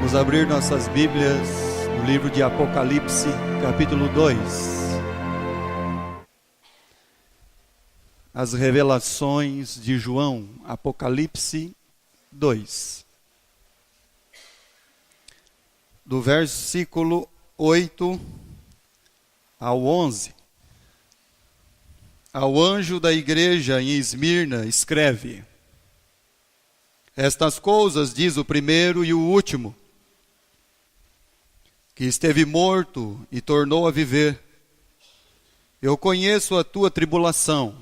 Vamos abrir nossas Bíblias no livro de Apocalipse, capítulo 2. As revelações de João, Apocalipse 2. Do versículo 8 ao 11. Ao anjo da igreja em Esmirna escreve: Estas coisas diz o primeiro e o último, que esteve morto e tornou a viver. Eu conheço a tua tribulação,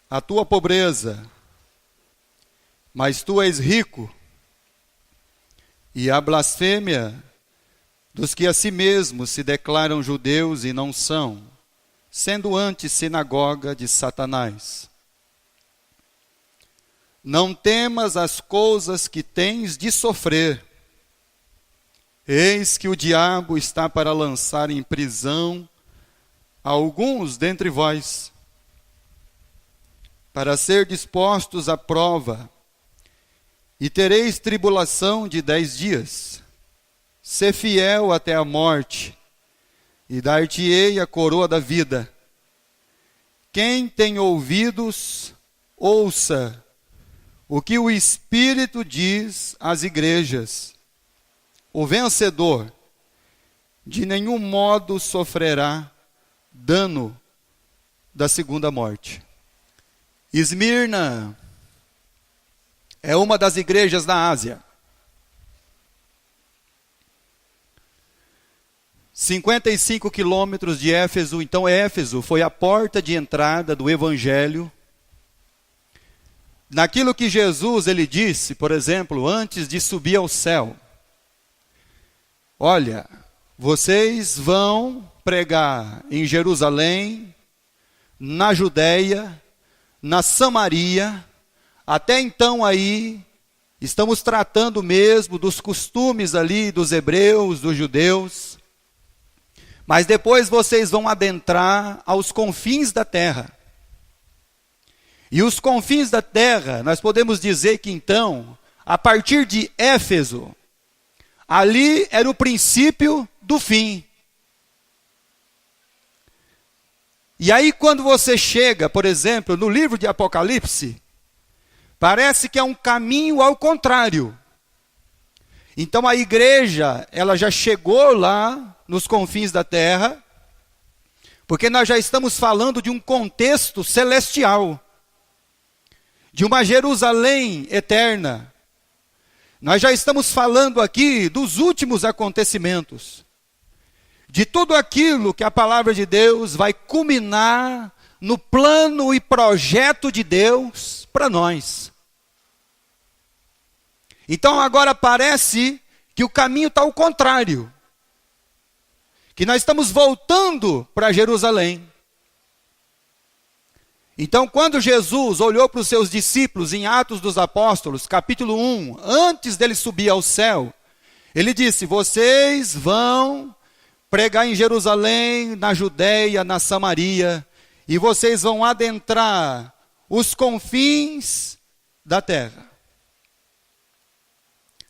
a tua pobreza, mas tu és rico, e a blasfêmia dos que a si mesmos se declaram judeus e não são, sendo antes sinagoga de Satanás. Não temas as coisas que tens de sofrer. Eis que o diabo está para lançar em prisão alguns dentre vós, para ser dispostos à prova, e tereis tribulação de 10 dias. Sê fiel até a morte, e dar-te-ei a coroa da vida. Quem tem ouvidos, ouça o que o Espírito diz às igrejas. O vencedor de nenhum modo sofrerá dano da segunda morte. Esmirna é uma das igrejas da Ásia. 55 quilômetros de Éfeso. Então Éfeso foi a porta de entrada do Evangelho. Naquilo que Jesus ele disse, por exemplo, antes de subir ao céu: olha, vocês vão pregar em Jerusalém, na Judéia, na Samaria. Até então aí, estamos tratando mesmo dos costumes ali dos hebreus, dos judeus. Mas depois vocês vão adentrar aos confins da terra. E os confins da terra, nós podemos dizer que então, a partir de Éfeso, ali era o princípio do fim. E aí quando você chega, por exemplo, no livro de Apocalipse, parece que é um caminho ao contrário. Então a igreja, ela já chegou lá nos confins da terra, porque nós já estamos falando de um contexto celestial, de uma Jerusalém eterna. Nós já estamos falando aqui dos últimos acontecimentos, de tudo aquilo que a palavra de Deus vai culminar no plano e projeto de Deus para nós. Então agora parece que o caminho está ao contrário, que nós estamos voltando para Jerusalém. Então, quando Jesus olhou para os seus discípulos em Atos dos Apóstolos, capítulo 1, antes dele subir ao céu, ele disse: vocês vão pregar em Jerusalém, na Judéia, na Samaria, e vocês vão adentrar os confins da terra.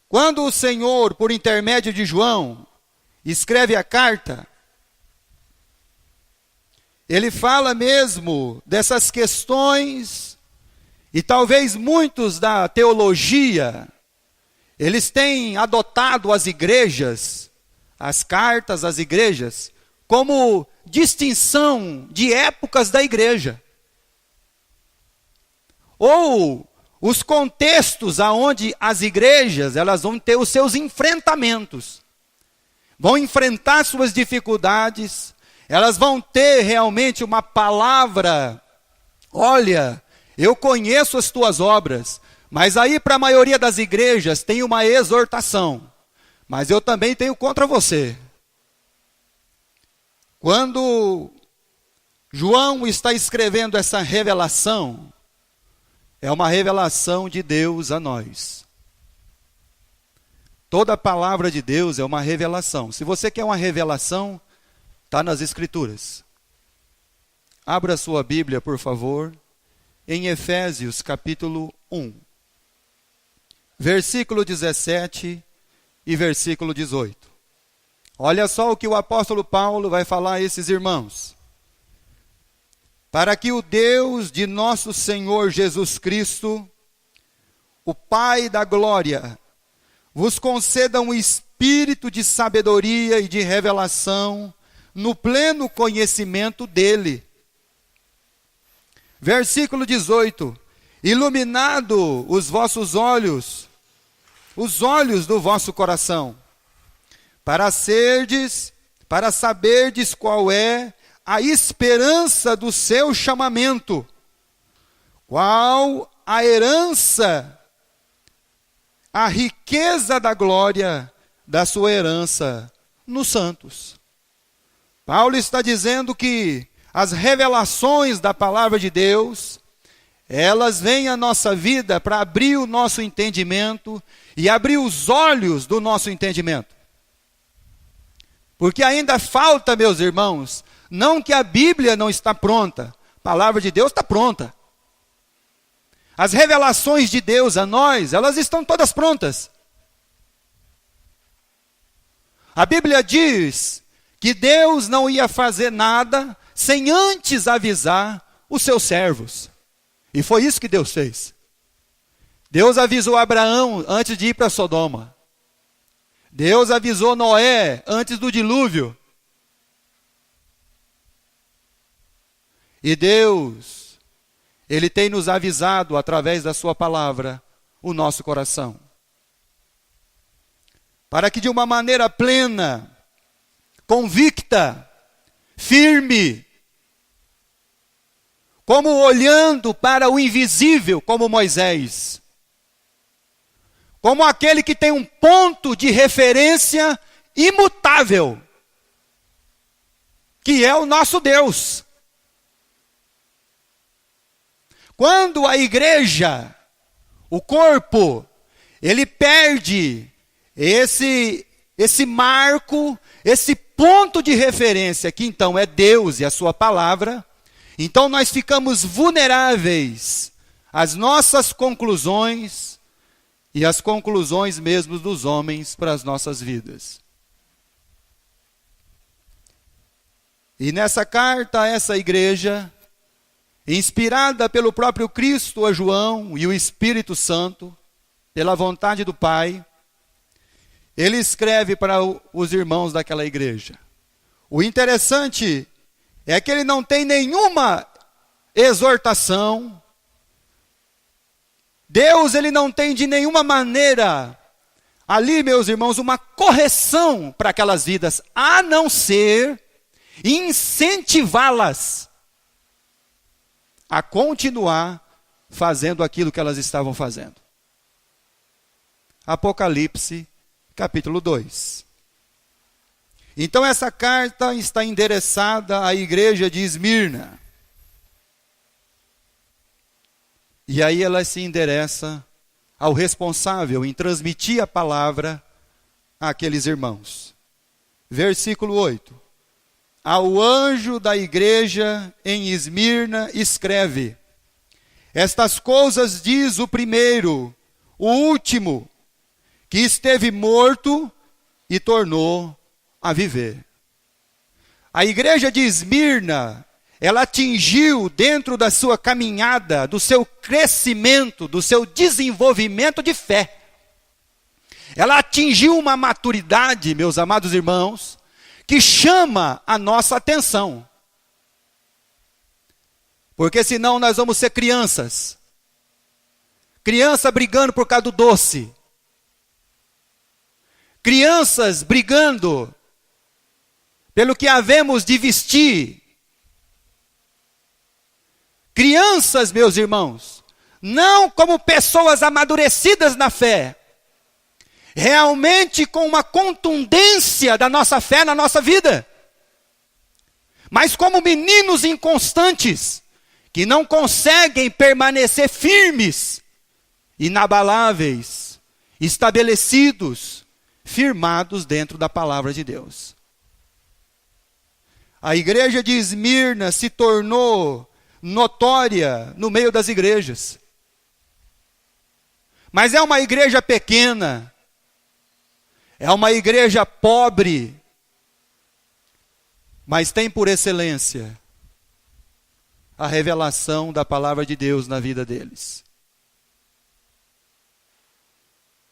Quando o Senhor, por intermédio de João, escreve a carta, ele fala mesmo dessas questões, e talvez muitos da teologia, eles têm adotado as igrejas, as cartas às igrejas, como distinção de épocas da igreja. Ou os contextos aonde as igrejas, elas vão ter os seus enfrentamentos, vão enfrentar suas dificuldades. Elas vão ter realmente uma palavra: olha, eu conheço as tuas obras. Mas aí para a maioria das igrejas tem uma exortação: mas eu também tenho contra você. Quando João está escrevendo essa revelação, é uma revelação de Deus a nós. Toda a palavra de Deus é uma revelação. Se você quer uma revelação, está nas Escrituras. Abra sua Bíblia, por favor, em Efésios capítulo 1. versículo 17 e versículo 18. Olha só o que o apóstolo Paulo vai falar a esses irmãos. Para que o Deus de nosso Senhor Jesus Cristo, o Pai da glória, vos conceda um espírito de sabedoria e de revelação no pleno conhecimento dele. Versículo 18. Iluminado os vossos olhos, os olhos do vosso coração, para saberdes qual é a esperança do seu chamamento, qual a herança, a riqueza da glória da sua herança nos santos. Paulo está dizendo que as revelações da palavra de Deus, elas vêm à nossa vida para abrir o nosso entendimento e abrir os olhos do nosso entendimento. Porque ainda falta, meus irmãos, não que a Bíblia não está pronta, a palavra de Deus está pronta. As revelações de Deus a nós, elas estão todas prontas. A Bíblia diz que Deus não ia fazer nada sem antes avisar os seus servos. E foi isso que Deus fez. Deus avisou Abraão antes de ir para Sodoma. Deus avisou Noé antes do dilúvio. E Deus, Ele tem nos avisado através da sua palavra o nosso coração. Para que de uma maneira plena, convicta, firme, como olhando para o invisível, como Moisés, como aquele que tem um ponto de referência imutável, que é o nosso Deus. Quando a igreja, o corpo, ele perde esse marco, esse ponto de referência, que então é Deus e a sua palavra, então nós ficamos vulneráveis às nossas conclusões e às conclusões mesmo dos homens para as nossas vidas. E nessa carta a essa igreja, inspirada pelo próprio Cristo a João e o Espírito Santo, pela vontade do Pai, ele escreve para os irmãos daquela igreja. O interessante é que ele não tem nenhuma exortação. Deus, ele não tem de nenhuma maneira ali, meus irmãos, uma correção para aquelas vidas, a não ser incentivá-las a continuar fazendo aquilo que elas estavam fazendo. Apocalipse, capítulo 2. Então essa carta está endereçada à igreja de Esmirna. E aí ela se endereça ao responsável em transmitir a palavra àqueles irmãos. Versículo 8. Ao anjo da igreja em Esmirna escreve: estas coisas diz o primeiro, o último, que esteve morto e tornou a viver. A igreja de Esmirna, ela atingiu dentro da sua caminhada, do seu crescimento, do seu desenvolvimento de fé. Ela atingiu uma maturidade, meus amados irmãos, que chama a nossa atenção. Porque senão nós vamos ser crianças. Criança brigando por causa do doce. Crianças brigando pelo que havemos de vestir. Crianças, meus irmãos, não como pessoas amadurecidas na fé, realmente com uma contundência da nossa fé na nossa vida, mas como meninos inconstantes, que não conseguem permanecer firmes, inabaláveis, estabelecidos, firmados dentro da palavra de Deus. A igreja de Esmirna se tornou notória no meio das igrejas. Mas é uma igreja pequena, é uma igreja pobre, mas tem por excelência a revelação da palavra de Deus na vida deles.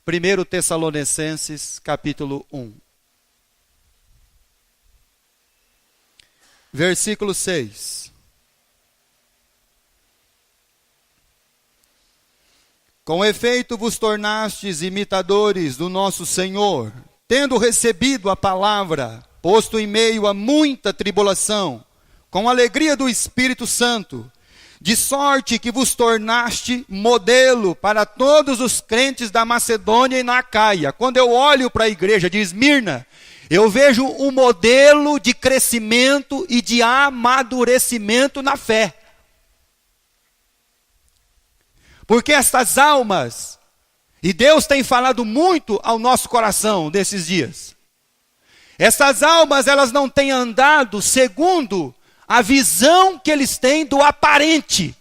1 Tessalonicenses, capítulo 1. Versículo 6. Com efeito vos tornastes imitadores do nosso Senhor, tendo recebido a palavra, posto em meio a muita tribulação, com alegria do Espírito Santo, de sorte que vos tornaste modelo para todos os crentes da Macedônia e na Acaia. Quando eu olho para a igreja de Esmirna, eu vejo um modelo de crescimento e de amadurecimento na fé. Porque estas almas, e Deus tem falado muito ao nosso coração nesses dias, essas almas, elas não têm andado segundo a visão que eles têm do aparente.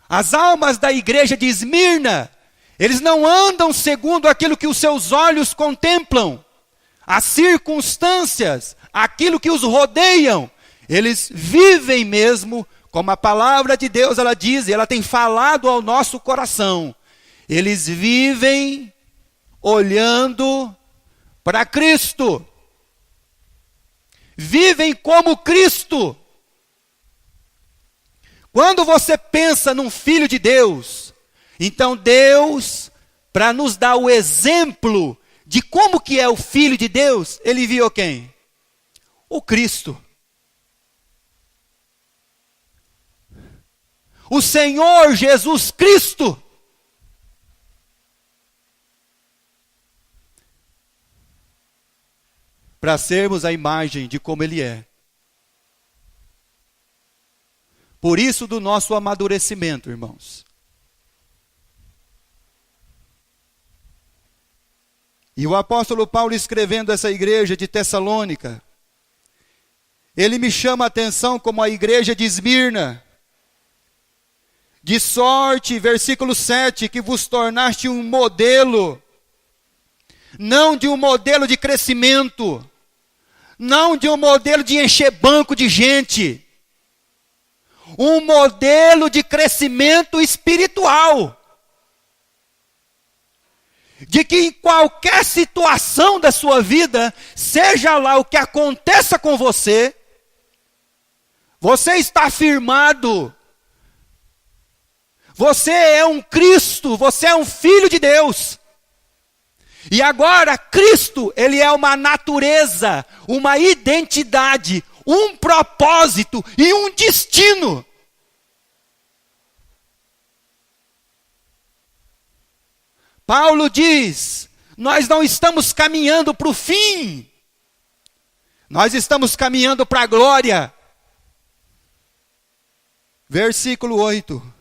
As almas da igreja de Esmirna, eles não andam segundo aquilo que os seus olhos contemplam, as circunstâncias, aquilo que os rodeiam. Eles vivem mesmo, como a palavra de Deus ela diz, ela tem falado ao nosso coração. Eles vivem olhando para Cristo. Vivem como Cristo. Quando você pensa num filho de Deus, então Deus, para nos dar o exemplo de como que é o filho de Deus, ele enviou quem? O Cristo. O Senhor Jesus Cristo. Para sermos a imagem de como Ele é. Por isso do nosso amadurecimento, irmãos. E o apóstolo Paulo escrevendo essa igreja de Tessalônica, ele me chama a atenção como a igreja de Esmirna. De sorte, versículo 7, que vos tornaste um modelo, não de um modelo de crescimento, não de um modelo de encher banco de gente, um modelo de crescimento espiritual. De que em qualquer situação da sua vida, seja lá o que aconteça com você, você está firmado. Você é um Cristo, você é um filho de Deus. E agora, Cristo, ele é uma natureza, uma identidade, um propósito e um destino. Paulo diz, nós não estamos caminhando para o fim, nós estamos caminhando para a glória. Versículo 8.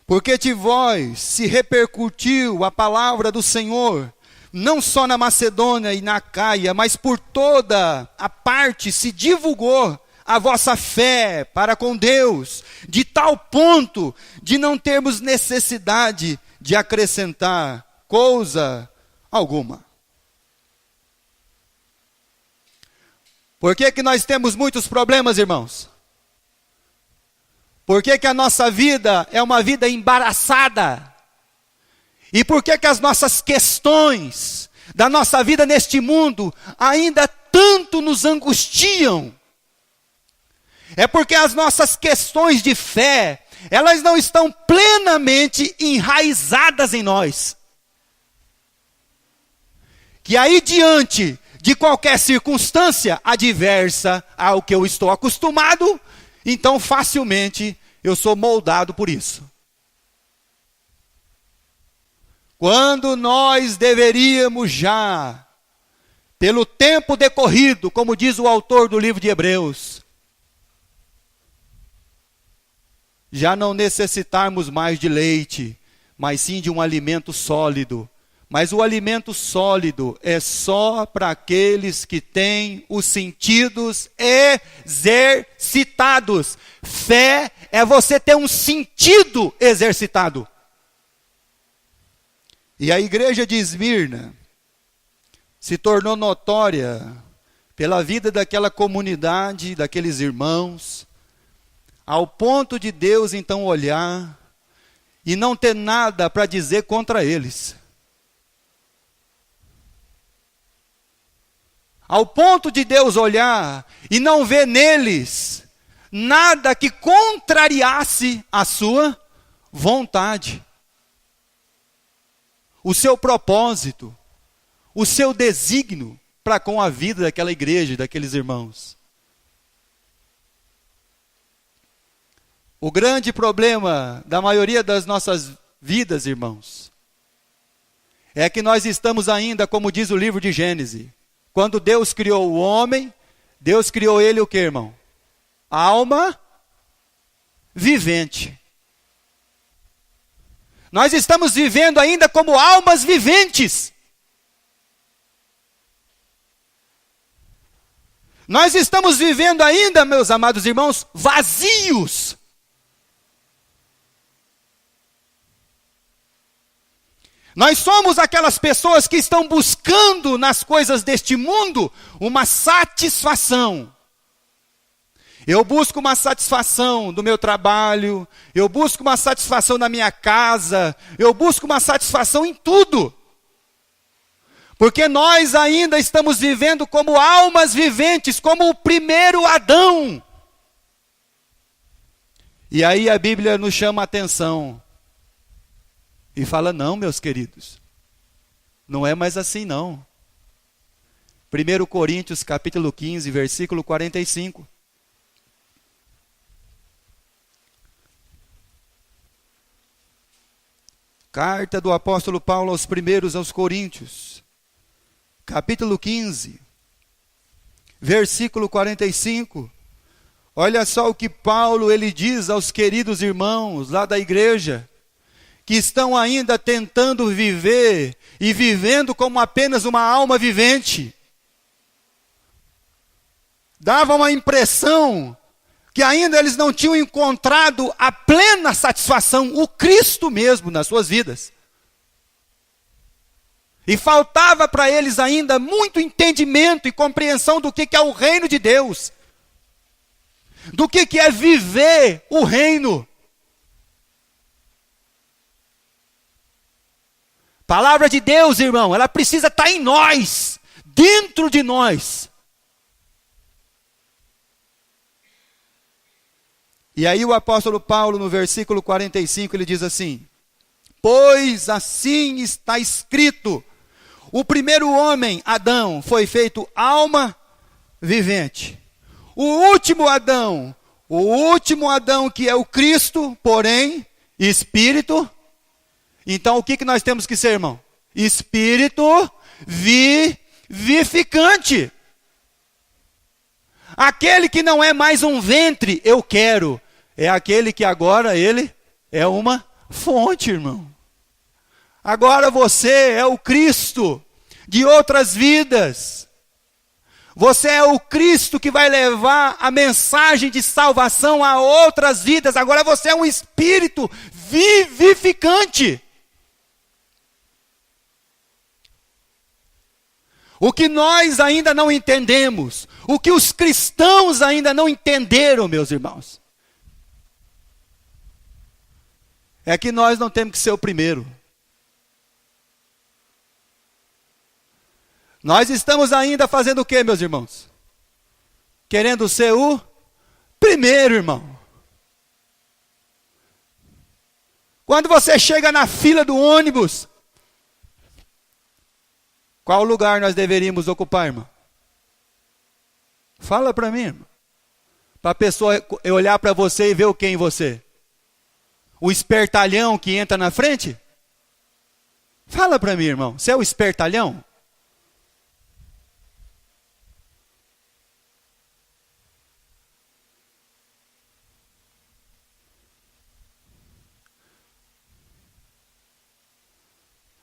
Porque de vós se repercutiu a palavra do Senhor, não só na Macedônia e na Acaia, mas por toda a parte se divulgou a vossa fé para com Deus, de tal ponto de não termos necessidade de acrescentar coisa alguma. Por que nós temos muitos problemas, irmãos? Por que a nossa vida é uma vida embaraçada? E por que as nossas questões da nossa vida neste mundo ainda tanto nos angustiam? É porque as nossas questões de fé, elas não estão plenamente enraizadas em nós. Que aí diante de qualquer circunstância adversa ao que eu estou acostumado, então facilmente eu sou moldado por isso. Quando nós deveríamos já, pelo tempo decorrido, como diz o autor do livro de Hebreus, já não necessitarmos mais de leite, mas sim de um alimento sólido. Mas o alimento sólido é só para aqueles que têm os sentidos exercitados. Fé é você ter um sentido exercitado. E a igreja de Esmirna se tornou notória pela vida daquela comunidade, daqueles irmãos, ao ponto de Deus então olhar e não ter nada para dizer contra eles. Ao ponto de Deus olhar e não ver neles nada que contrariasse a sua vontade, o seu propósito, o seu desígnio para com a vida daquela igreja, daqueles irmãos. O grande problema da maioria das nossas vidas, irmãos, é que nós estamos ainda, como diz o livro de Gênesis, quando Deus criou o homem, Deus criou ele o que, irmão? Alma vivente. Nós estamos vivendo ainda como almas viventes. Nós estamos vivendo ainda, meus amados irmãos, vazios. Nós somos aquelas pessoas que estão buscando nas coisas deste mundo uma satisfação. Eu busco uma satisfação do meu trabalho, eu busco uma satisfação na minha casa, eu busco uma satisfação em tudo. Porque nós ainda estamos vivendo como almas viventes, como o primeiro Adão. E aí a Bíblia nos chama a atenção. E fala, não, meus queridos, não é mais assim não. 1 Coríntios capítulo 15, versículo 45. Carta do apóstolo Paulo aos Coríntios, capítulo 15, versículo 45. Olha só o que Paulo ele diz aos queridos irmãos lá da igreja, que estão ainda tentando viver e vivendo como apenas uma alma vivente. Dava uma impressão que ainda eles não tinham encontrado a plena satisfação, o Cristo mesmo nas suas vidas. E faltava para eles ainda muito entendimento e compreensão do que é o reino de Deus. Do que é viver o reino. Palavra de Deus, irmão, ela precisa estar em nós, dentro de nós. E aí o apóstolo Paulo, no versículo 45, ele diz assim: pois assim está escrito, o primeiro homem, Adão, foi feito alma vivente. O último Adão que é o Cristo, porém, espírito. Então o que nós temos que ser, irmão? Espírito vivificante. Aquele que não é mais um ventre, eu quero. É aquele que agora ele é uma fonte, irmão. Agora você é o Cristo de outras vidas. Você é o Cristo que vai levar a mensagem de salvação a outras vidas. Agora você é um espírito vivificante. O que nós ainda não entendemos, o que os cristãos ainda não entenderam, meus irmãos, é que nós não temos que ser o primeiro. Nós estamos ainda fazendo o quê, meus irmãos? Querendo ser o primeiro, irmão. Quando você chega na fila do ônibus, qual lugar nós deveríamos ocupar, irmão? Fala para mim, irmão. Para a pessoa olhar para você e ver o que em você? O espertalhão que entra na frente? Fala para mim, irmão. Você é o espertalhão?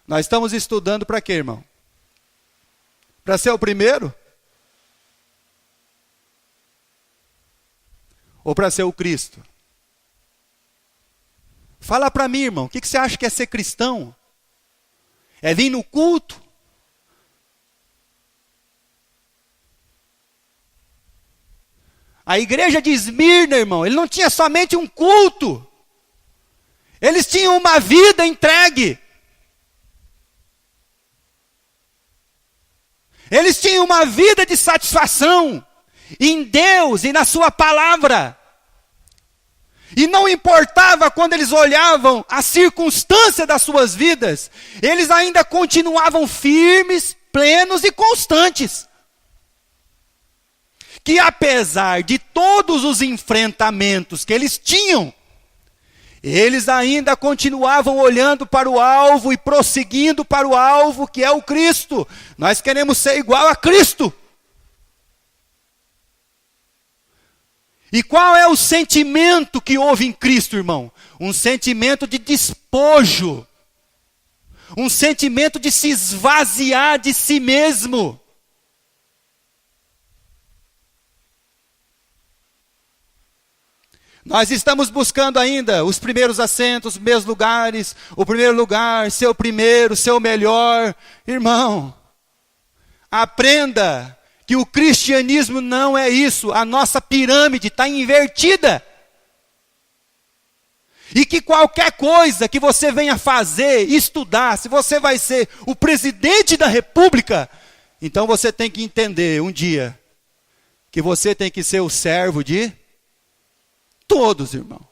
Nós estamos estudando para quê, irmão? Para ser o primeiro? Ou para ser o Cristo? Fala para mim, irmão, o que você acha que é ser cristão? É vir no culto? A igreja de Esmirna, irmão, ele não tinha somente um culto. Eles tinham uma vida entregue. Eles tinham uma vida de satisfação em Deus e na sua palavra. E não importava quando eles olhavam a circunstância das suas vidas, eles ainda continuavam firmes, plenos e constantes. Que apesar de todos os enfrentamentos que eles tinham, eles ainda continuavam olhando para o alvo e prosseguindo para o alvo que é o Cristo. Nós queremos ser igual a Cristo. E qual é o sentimento que houve em Cristo, irmão? Um sentimento de despojo. Um sentimento de se esvaziar de si mesmo. Nós estamos buscando ainda os primeiros assentos, os primeiros lugares, o primeiro lugar, ser o primeiro, ser o melhor. Irmão, aprenda que o cristianismo não é isso. A nossa pirâmide está invertida. E que qualquer coisa que você venha fazer, estudar, se você vai ser o presidente da república, então você tem que entender um dia que você tem que ser o servo de todos, irmão.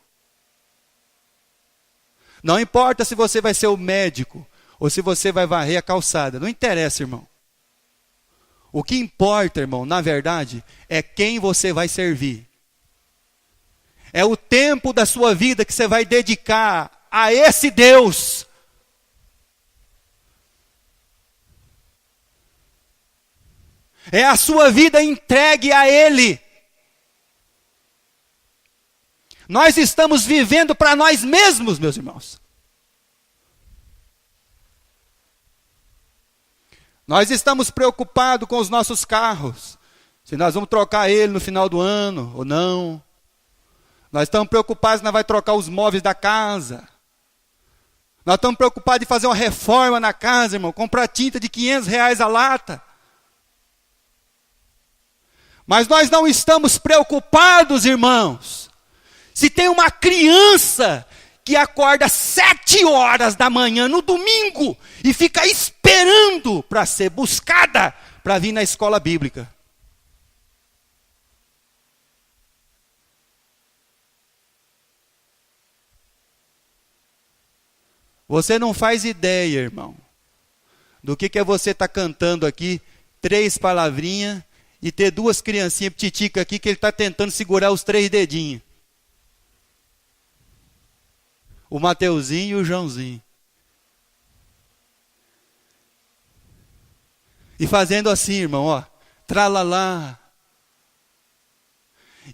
Não importa se você vai ser o médico ou se você vai varrer a calçada. Não interessa, irmão. O que importa, irmão, na verdade, é quem você vai servir. É o tempo da sua vida que você vai dedicar a esse Deus. É a sua vida entregue a Ele. Nós estamos vivendo para nós mesmos, meus irmãos. Nós estamos preocupados com os nossos carros. Se nós vamos trocar ele no final do ano ou não. Nós estamos preocupados se nós vamos trocar os móveis da casa. Nós estamos preocupados em fazer uma reforma na casa, irmão. Comprar tinta de R$500 a lata. Mas nós não estamos preocupados, irmãos. Se tem uma criança que acorda 7 horas da manhã no domingo e fica esperando para ser buscada para vir na escola bíblica. Você não faz ideia, irmão, do que é você estar cantando aqui 3 palavrinhas e ter 2 criancinhas pititicas aqui que ele está tentando segurar os 3 dedinhos. O Mateuzinho e o Joãozinho. E fazendo assim, irmão, ó, tralalá.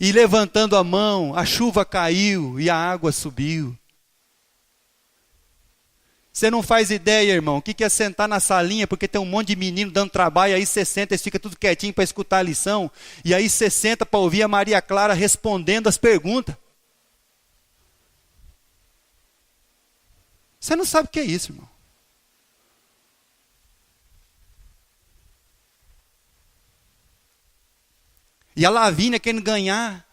E levantando a mão, a chuva caiu e a água subiu. Você não faz ideia, irmão, o que é sentar na salinha, porque tem um monte de menino dando trabalho, aí você senta e fica tudo quietinho para escutar a lição, e aí você senta para ouvir a Maria Clara respondendo as perguntas. Você não sabe o que é isso, irmão. E a Lavínia querendo ganhar.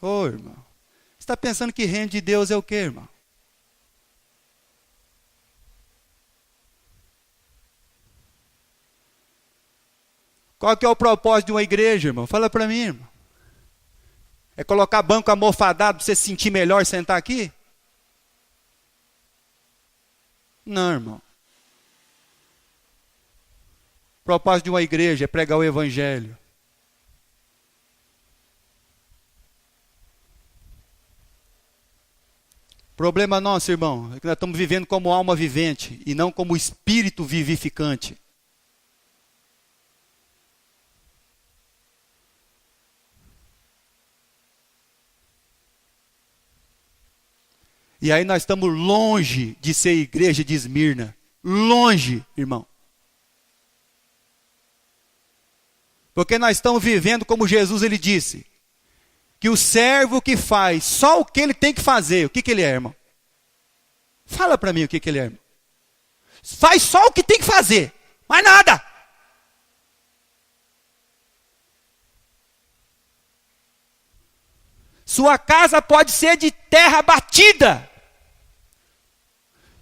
Ô, irmão, você está pensando que reino de Deus é o quê, irmão? Qual que é o propósito de uma igreja, irmão? Fala para mim, irmão. É colocar banco almofadado para você se sentir melhor sentar aqui? Não, irmão. O propósito de uma igreja é pregar o evangelho. Problema nosso, irmão, é que nós estamos vivendo como alma vivente e não como espírito vivificante. E aí nós estamos longe de ser igreja de Esmirna. Longe, irmão. Porque nós estamos vivendo como Jesus ele disse. que o servo que faz só o que ele tem que fazer, o que ele é, irmão? Fala para mim o que ele é, irmão. Faz só o que tem que fazer, mais nada. Sua casa pode ser de terra batida.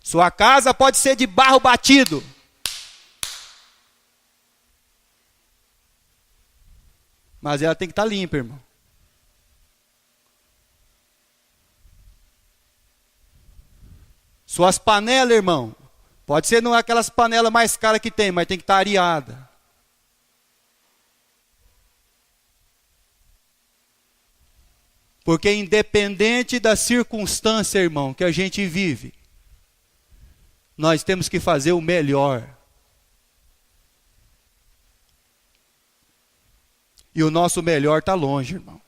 Sua casa pode ser de barro batido. Mas ela tem que estar limpa, irmão. Suas panelas, irmão, pode ser não aquelas panelas mais caras que tem, mas tem que estar areada. Porque independente da circunstância, irmão, que a gente vive, nós temos que fazer o melhor. E o nosso melhor está longe, irmão.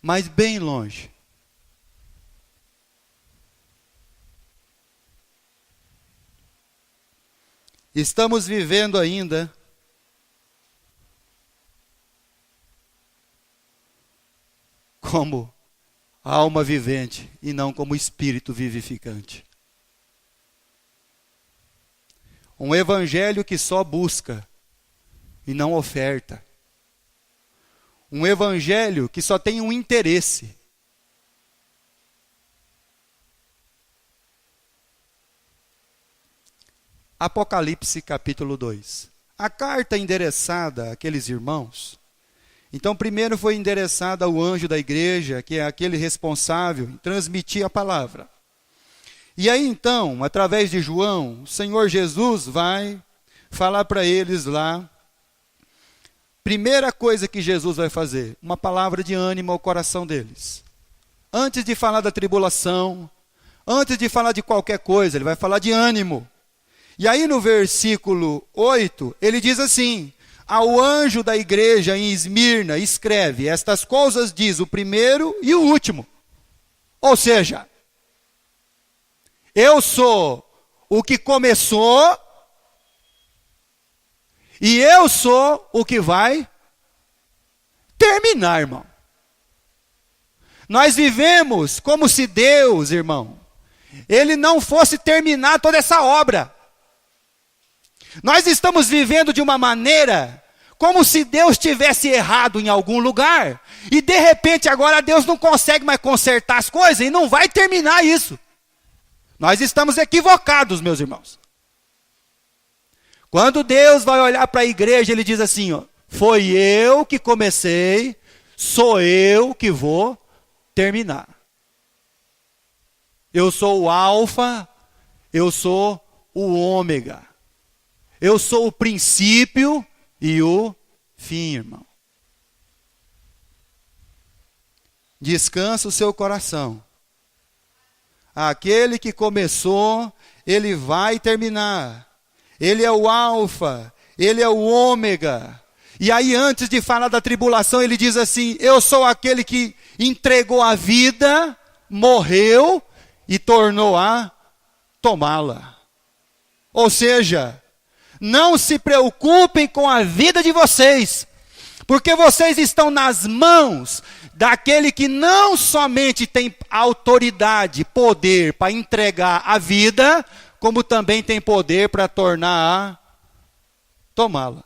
Mas bem longe. Estamos vivendo ainda como alma vivente e não como espírito vivificante. Um evangelho que só busca e não oferta. Um evangelho que só tem um interesse. Apocalipse capítulo 2. A carta endereçada àqueles irmãos. Então, primeiro foi endereçada ao anjo da igreja, que é aquele responsável em transmitir a palavra. E aí, então, através de João, o Senhor Jesus vai falar para eles lá. Primeira coisa que Jesus vai fazer, uma palavra de ânimo ao coração deles. Antes de falar da tribulação, antes de falar de qualquer coisa, ele vai falar de ânimo. E aí no versículo 8, ele diz assim: ao anjo da igreja em Esmirna, escreve, estas coisas diz o primeiro e o último. Ou seja, eu sou o que começou e eu sou o que vai terminar, irmão. Nós vivemos como se Deus, irmão, ele não fosse terminar toda essa obra. Nós estamos vivendo de uma maneira como se Deus tivesse errado em algum lugar e de repente agora Deus não consegue mais consertar as coisas e não vai terminar isso. Nós estamos equivocados, meus irmãos. Quando Deus vai olhar para a igreja, ele diz assim, ó, foi eu que comecei, sou eu que vou terminar. Eu sou o alfa, eu sou o ômega. Eu sou o princípio e o fim, irmão. Descansa o seu coração. Aquele que começou, ele vai terminar. Ele é o alfa, ele é o ômega. E aí antes de falar da tribulação, ele diz assim, eu sou aquele que entregou a vida, morreu e tornou a tomá-la. Ou seja, não se preocupem com a vida de vocês, porque vocês estão nas mãos daquele que não somente tem autoridade, poder para entregar a vida, como também tem poder para tornar a tomá-la.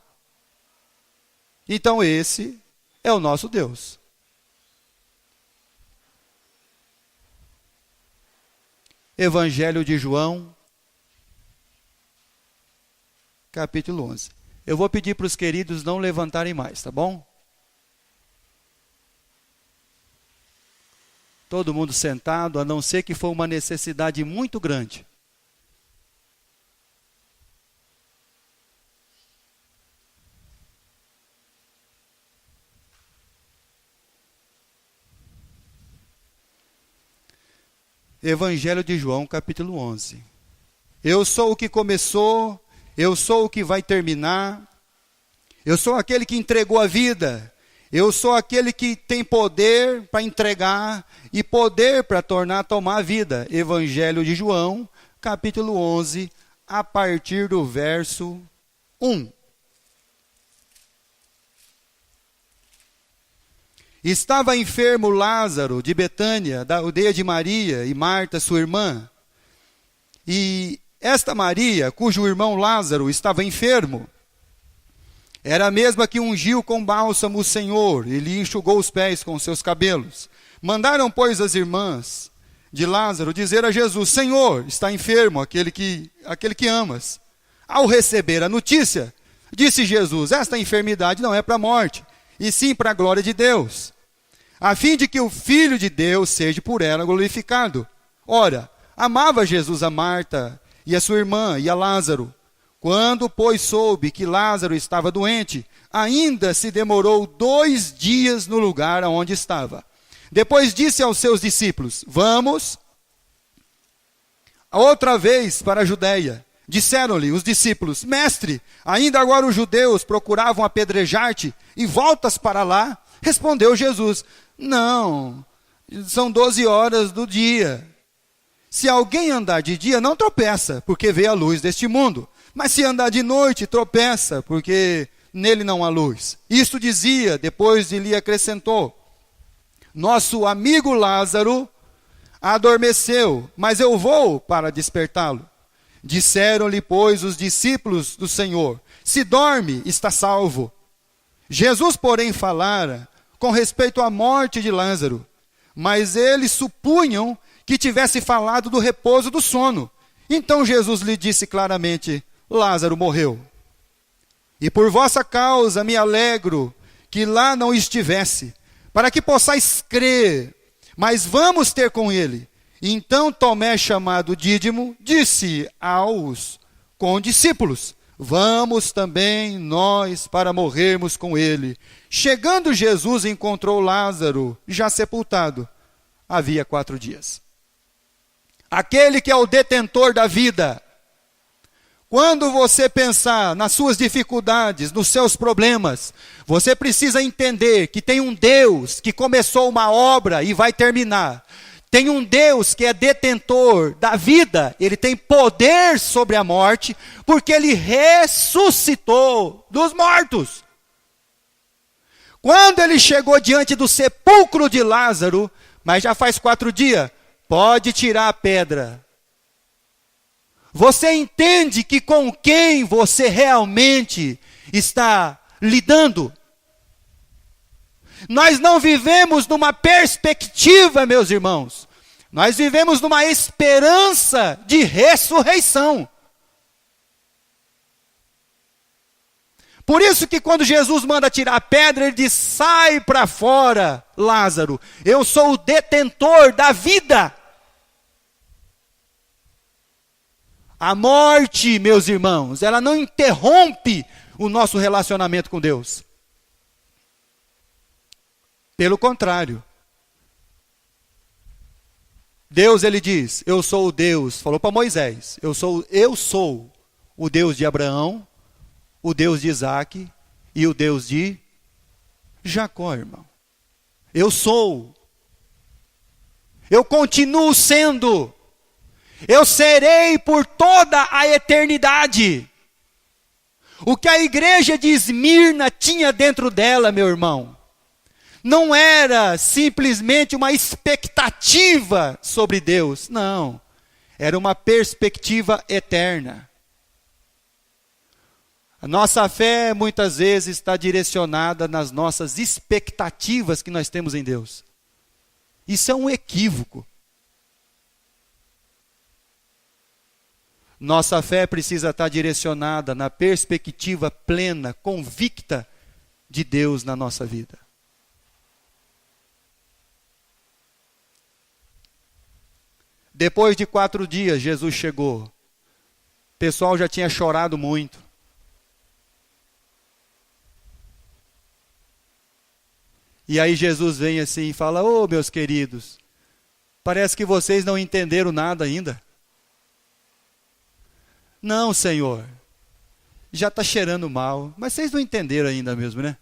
Então esse é o nosso Deus. Evangelho de João, capítulo 11. Eu vou pedir para os queridos não levantarem mais, tá bom? Todo mundo sentado, a não ser que for uma necessidade muito grande. Evangelho de João, capítulo 11. Eu sou o que começou, eu sou o que vai terminar, eu sou aquele que entregou a vida, eu sou aquele que tem poder para entregar e poder para tomar a vida. Evangelho de João, capítulo 11, a partir do verso 1. Estava enfermo Lázaro de Betânia, da aldeia de Maria e Marta, sua irmã. E esta Maria, cujo irmão Lázaro estava enfermo, era a mesma que ungiu com bálsamo o Senhor e lhe enxugou os pés com seus cabelos. Mandaram, pois, as irmãs de Lázaro dizer a Jesus: Senhor, está enfermo aquele que amas. Ao receber a notícia, disse Jesus: esta enfermidade não é para a morte, e sim para a glória de Deus, a fim de que o Filho de Deus seja por ela glorificado. Ora, amava Jesus a Marta e a sua irmã e a Lázaro. Quando, pois, soube que Lázaro estava doente, ainda se demorou 2 dias no lugar onde estava. Depois disse aos seus discípulos: vamos outra vez para a Judeia. Disseram-lhe os discípulos: Mestre, ainda agora os judeus procuravam apedrejar-te e voltas para lá? Respondeu Jesus: Não, são 12 horas do dia. Se alguém andar de dia, não tropeça, porque vê a luz deste mundo. Mas se andar de noite, tropeça, porque nele não há luz. Isto dizia, depois lhe acrescentou: Nosso amigo Lázaro adormeceu, mas eu vou para despertá-lo. Disseram-lhe, pois, os discípulos do Senhor: Se dorme, está salvo. Jesus, porém, falara com respeito à morte de Lázaro, mas eles supunham que tivesse falado do repouso do sono. Então Jesus lhe disse claramente: Lázaro morreu. E por vossa causa me alegro que lá não estivesse, para que possais crer, mas vamos ter com ele. Então Tomé, chamado Dídimo, disse aos condiscípulos: Vamos também nós para morrermos com ele. Chegando Jesus, encontrou Lázaro já sepultado. Havia 4 dias. Aquele que é o detentor da vida. Quando você pensar nas suas dificuldades, nos seus problemas, você precisa entender que tem um Deus que começou uma obra e vai terminar. Tem um Deus que é detentor da vida, ele tem poder sobre a morte, porque ele ressuscitou dos mortos. Quando ele chegou diante do sepulcro de Lázaro, mas já faz 4 dias, pode tirar a pedra. Você entende que com quem você realmente está lidando? Nós não vivemos numa perspectiva, meus irmãos. Nós vivemos numa esperança de ressurreição. Por isso que quando Jesus manda tirar a pedra, ele diz: sai para fora, Lázaro. Eu sou o detentor da vida. A morte, meus irmãos, ela não interrompe o nosso relacionamento com Deus. Pelo contrário. Deus, ele diz: eu sou o Deus, falou para Moisés, eu sou o Deus de Abraão, o Deus de Isaac e o Deus de Jacó, irmão. Eu sou. Eu continuo sendo. Eu serei por toda a eternidade. O que a igreja de Esmirna tinha dentro dela, meu irmão, não era simplesmente uma expectativa sobre Deus, não. Era uma perspectiva eterna. A nossa fé muitas vezes está direcionada nas nossas expectativas que nós temos em Deus. Isso é um equívoco. Nossa fé precisa estar direcionada na perspectiva plena, convicta de Deus na nossa vida. Depois de 4 dias, Jesus chegou. O pessoal já tinha chorado muito. E aí Jesus vem assim e fala: ô, meus queridos, parece que vocês não entenderam nada ainda. Não, Senhor, já está cheirando mal, mas vocês não entenderam ainda mesmo, né?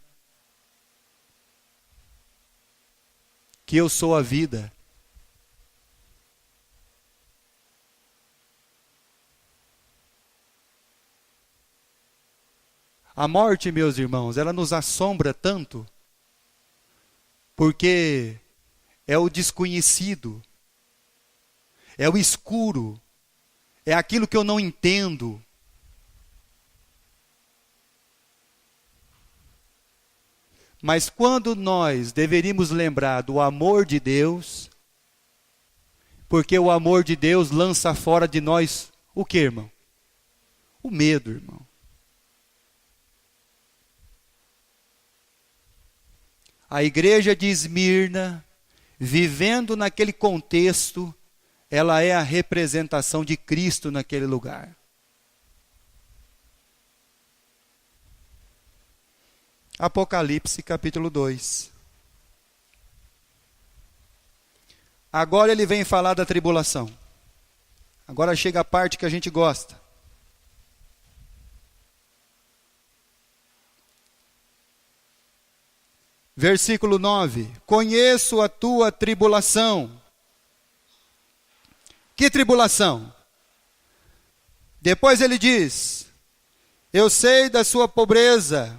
Que eu sou a vida. A morte, meus irmãos, ela nos assombra tanto, Porque é o desconhecido, é o escuro, é aquilo que eu não entendo. Mas quando nós deveríamos lembrar do amor de Deus, porque o amor de Deus lança fora de nós o que, irmão? O medo, irmão. A igreja de Esmirna, vivendo naquele contexto, ela é a representação de Cristo naquele lugar. Apocalipse capítulo 2. Agora ele vem falar da tribulação. Agora chega a parte que a gente gosta. Versículo 9. Conheço a tua tribulação. Que tribulação? Depois ele diz: eu sei da sua pobreza.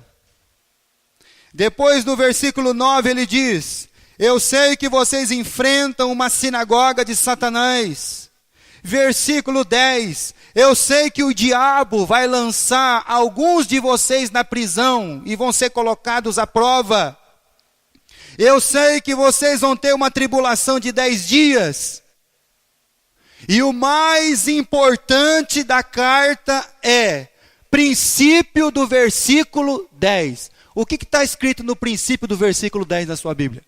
Depois no versículo 9 ele diz: eu sei que vocês enfrentam uma sinagoga de Satanás. Versículo 10: eu sei que o diabo vai lançar alguns de vocês na prisão e vão ser colocados à prova. Eu sei que vocês vão ter uma tribulação de 10 dias. E o mais importante da carta é princípio do versículo 10. O que está escrito no princípio do versículo 10 na sua Bíblia?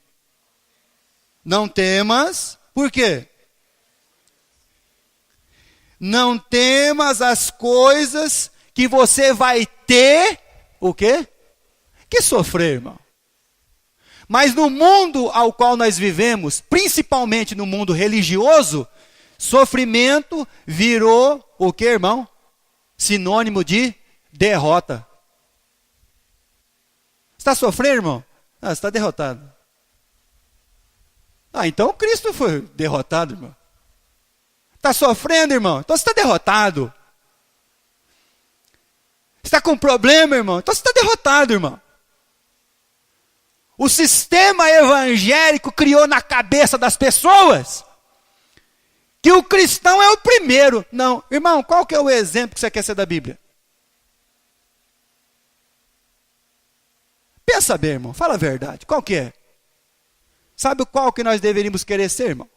Não temas, por quê? Não temas as coisas que você vai ter, o quê? Que sofrer, irmão. Mas no mundo ao qual nós vivemos, principalmente no mundo religioso, sofrimento virou o quê, irmão? Sinônimo de derrota. Você está sofrendo, irmão? Ah, você está derrotado. Ah, então Cristo foi derrotado, irmão. Está sofrendo, irmão? Então você está derrotado. Está com problema, irmão? Então você está derrotado, irmão. O sistema evangélico criou na cabeça das pessoas que o cristão é o primeiro. Não, irmão, qual que é o exemplo que você quer ser da Bíblia? Pensa bem, irmão, fala a verdade, qual que é? Sabe qual que nós deveríamos querer ser, irmão?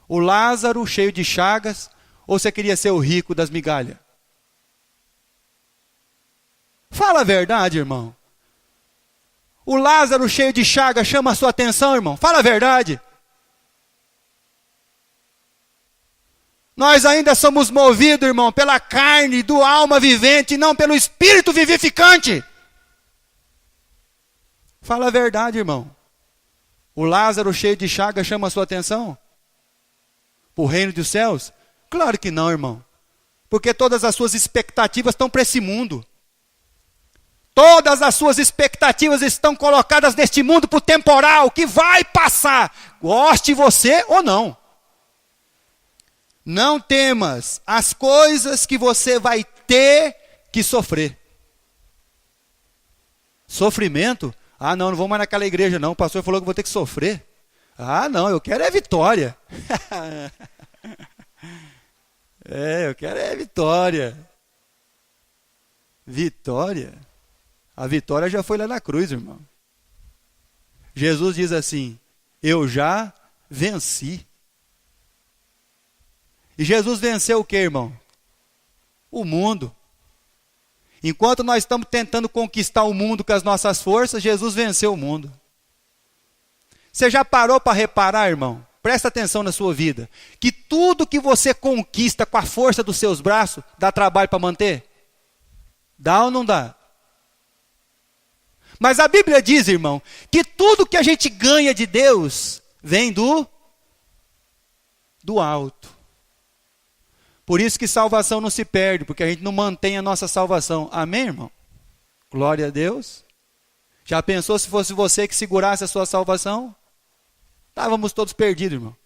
O Lázaro cheio de chagas, ou você queria ser o rico das migalhas? Fala a verdade, irmão. O Lázaro cheio de chagas chama a sua atenção, irmão. Fala a verdade. Nós ainda somos movidos, irmão, pela carne do alma vivente, e não pelo espírito vivificante. Fala a verdade, irmão. O Lázaro cheio de chagas chama a sua atenção? O reino dos céus? Claro que não, irmão. Porque todas as suas expectativas estão para esse mundo. Todas as suas expectativas estão colocadas neste mundo para o temporal, que vai passar, goste você ou não. Não temas as coisas que você vai ter que sofrer. Sofrimento? Ah, não vou mais naquela igreja não, o pastor falou que eu vou ter que sofrer. Ah, não, eu quero é vitória. Eu quero é vitória. Vitória? A vitória já foi lá na cruz, irmão. Jesus diz assim: eu já venci. E Jesus venceu o que, irmão? O mundo. Enquanto nós estamos tentando conquistar o mundo com as nossas forças, Jesus venceu o mundo. Você já parou para reparar, irmão? Presta atenção na sua vida. Que tudo que você conquista com a força dos seus braços, dá trabalho para manter? Dá ou não dá? Mas a Bíblia diz, irmão, que tudo que a gente ganha de Deus vem do alto. Por isso que salvação não se perde, porque a gente não mantém a nossa salvação. Amém, irmão? Glória a Deus. Já pensou se fosse você que segurasse a sua salvação? Estávamos todos perdidos, irmão.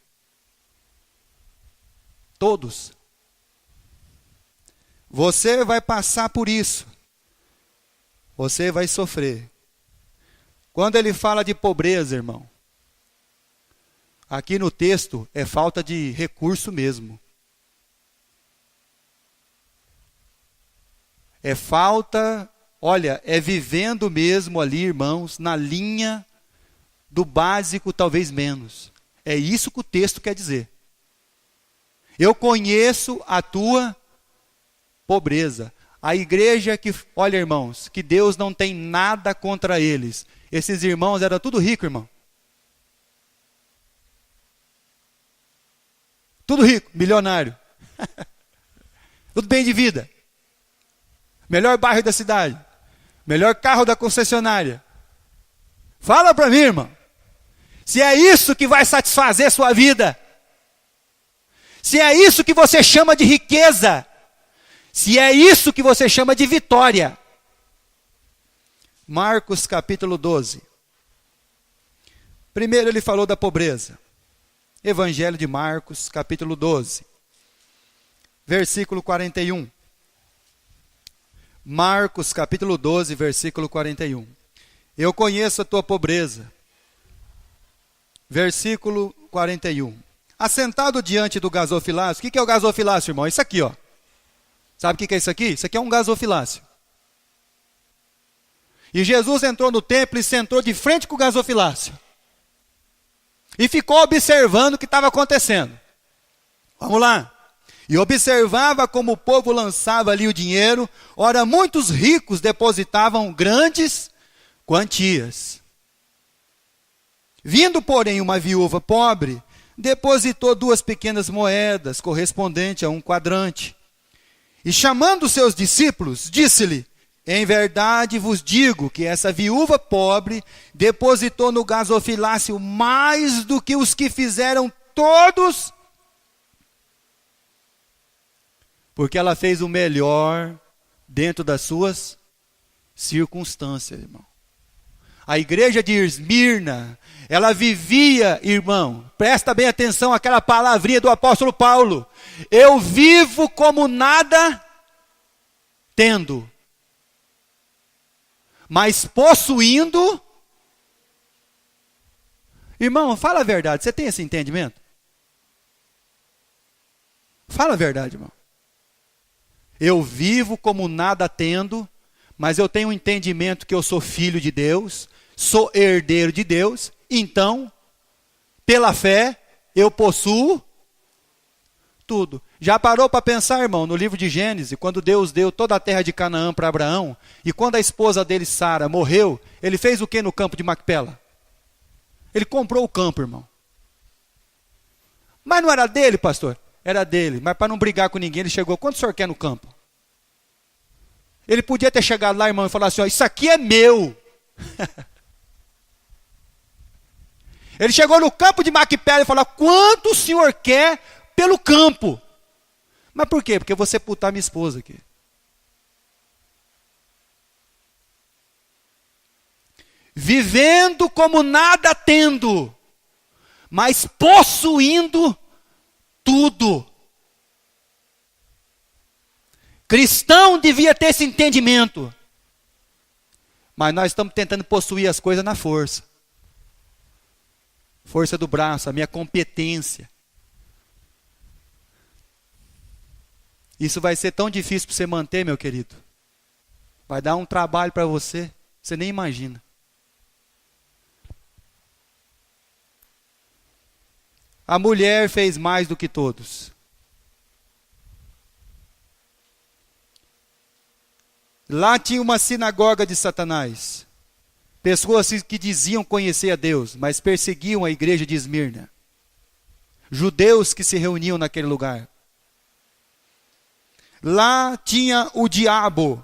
Todos. Você vai passar por isso. Você vai sofrer. Quando ele fala de pobreza, irmão, aqui no texto é falta de recurso mesmo. É falta, olha, é vivendo mesmo ali, irmãos, na linha do básico, talvez menos. É isso que o texto quer dizer. Eu conheço a tua pobreza. A igreja que, olha, irmãos, que Deus não tem nada contra eles. Esses irmãos eram tudo rico, irmão. Tudo rico, milionário. Tudo bem de vida. Melhor bairro da cidade. Melhor carro da concessionária. Fala para mim, irmão. Se é isso que vai satisfazer sua vida. Se é isso que você chama de riqueza. Se é isso que você chama de vitória. Marcos capítulo 12. Primeiro ele falou da pobreza. Evangelho de Marcos capítulo 12. Versículo 41. Marcos capítulo 12, versículo 41. Eu conheço a tua pobreza. Versículo 41. Assentado diante do gasofilácio. O que é o gasofilácio, irmão? Isso aqui, ó. Sabe o que é isso aqui? Isso aqui é um gasofilácio. E Jesus entrou no templo e sentou de frente com o gasofilácio. E ficou observando o que estava acontecendo. Vamos lá. E observava como o povo lançava ali o dinheiro. Ora, muitos ricos depositavam grandes quantias. Vindo, porém, uma viúva pobre, depositou 2 pequenas moedas, correspondente a um quadrante. E chamando seus discípulos, disse-lhe: em verdade vos digo que essa viúva pobre depositou no gasofilácio mais do que os que fizeram todos, porque ela fez o melhor dentro das suas circunstâncias, irmão. A igreja de Esmirna, ela vivia, irmão, presta bem atenção àquela palavrinha do apóstolo Paulo. Eu vivo como nada tendo, mas possuindo. Irmão, fala a verdade, você tem esse entendimento? Fala a verdade, irmão. Eu vivo como nada tendo, mas eu tenho um entendimento que eu sou filho de Deus, sou herdeiro de Deus, então, pela fé, eu possuo tudo. Já parou para pensar, irmão, no livro de Gênesis, quando Deus deu toda a terra de Canaã para Abraão, e quando a esposa dele, Sara, morreu, ele fez o que no campo de Macpela? Ele comprou o campo, irmão. Mas não era dele, pastor? Era dele, mas para não brigar com ninguém, ele chegou: quanto o senhor quer no campo? Ele podia ter chegado lá, irmão, e falar assim: ó, isso aqui é meu. Ele chegou no campo de Macpela e falou: quanto o senhor quer pelo campo? Mas por quê? Porque eu vou sepultar minha esposa aqui. Vivendo como nada tendo, mas possuindo tudo. Cristão devia ter esse entendimento. Mas nós estamos tentando possuir as coisas na força. Força do braço, a minha competência. Isso vai ser tão difícil para você manter, meu querido. Vai dar um trabalho para você, você nem imagina. A mulher fez mais do que todos. Lá tinha uma sinagoga de Satanás. Pessoas que diziam conhecer a Deus, mas perseguiam a igreja de Esmirna. Judeus que se reuniam naquele lugar. Lá tinha o diabo,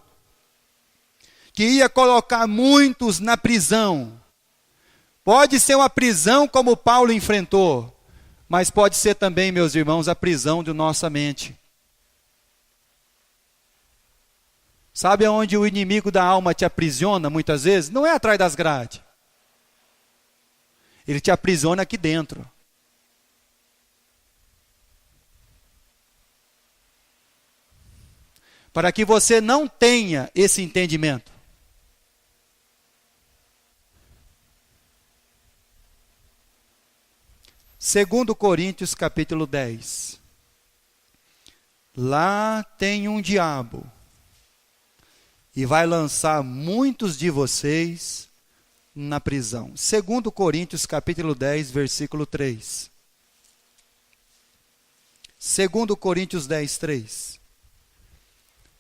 que ia colocar muitos na prisão. Pode ser uma prisão como Paulo enfrentou, mas pode ser também, meus irmãos, a prisão de nossa mente. Sabe aonde o inimigo da alma te aprisiona muitas vezes? Não é atrás das grades. Ele te aprisiona aqui dentro. Para que você não tenha esse entendimento. 2 Coríntios capítulo 10. Lá tem um diabo e vai lançar muitos de vocês na prisão. 2 Coríntios capítulo 10, versículo 3. 2 Coríntios 10, 3.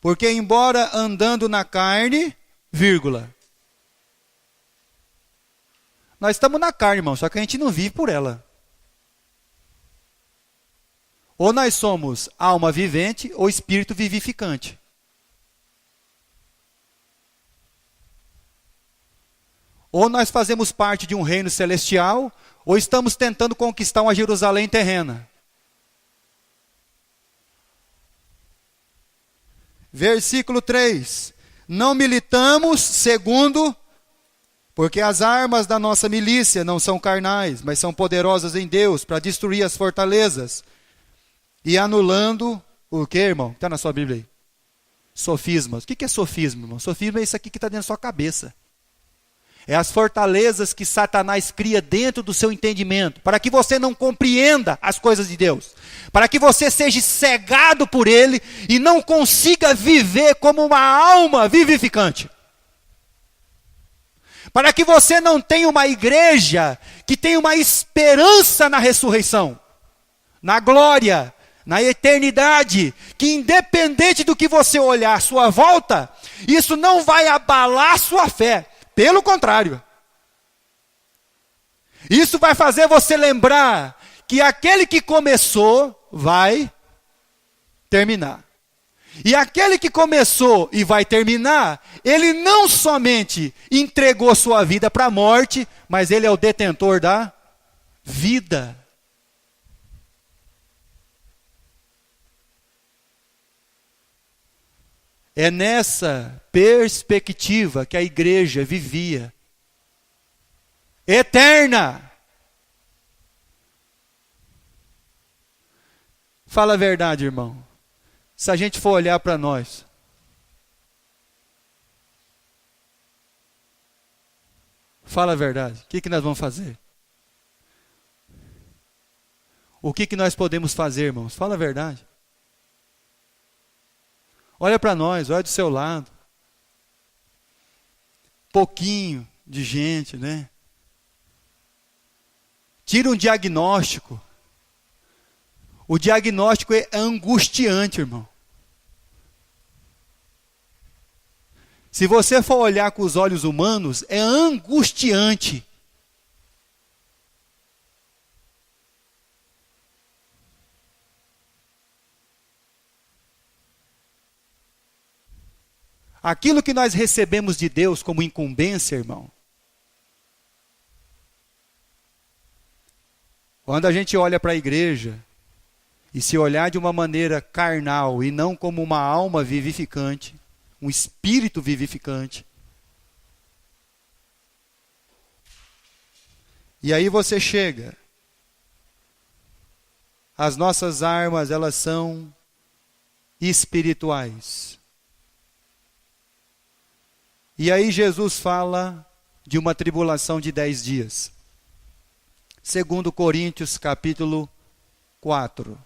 Porque embora andando na carne, vírgula. Nós estamos na carne, irmão, só que a gente não vive por ela. Ou nós somos alma vivente ou espírito vivificante. Ou nós fazemos parte de um reino celestial, ou estamos tentando conquistar uma Jerusalém terrena. Versículo 3. Não militamos segundo, porque as armas da nossa milícia não são carnais, mas são poderosas em Deus para destruir as fortalezas. E anulando, o que, irmão? Está na sua Bíblia aí. Sofismas. O que é sofisma, irmão? Sofisma é isso aqui que está dentro da sua cabeça. É as fortalezas que Satanás cria dentro do seu entendimento, para que você não compreenda as coisas de Deus, para que você seja cegado por ele e não consiga viver como uma alma vivificante. Para que você não tenha uma igreja que tenha uma esperança na ressurreição, na glória, na eternidade, que independente do que você olhar à sua volta, isso não vai abalar a sua fé. Pelo contrário, isso vai fazer você lembrar que aquele que começou vai terminar. E aquele que começou e vai terminar, ele não somente entregou sua vida para a morte, mas ele é o detentor da vida. É nessa perspectiva que a igreja vivia. Eterna. Fala a verdade, irmão. Se a gente for olhar para nós, fala a verdade. O que nós vamos fazer? O que nós podemos fazer, irmãos? Fala a verdade. Olha para nós, olha do seu lado. Pouquinho de gente, né? Tira um diagnóstico. O diagnóstico é angustiante, irmão. Se você for olhar com os olhos humanos, é angustiante. Aquilo que nós recebemos de Deus como incumbência, irmão. Quando a gente olha para a igreja, e se olhar de uma maneira carnal, e não como uma alma vivificante, um espírito vivificante. E aí você chega. As nossas armas, elas são espirituais. E aí Jesus fala de uma tribulação de 10 dias. 2 Coríntios capítulo 4.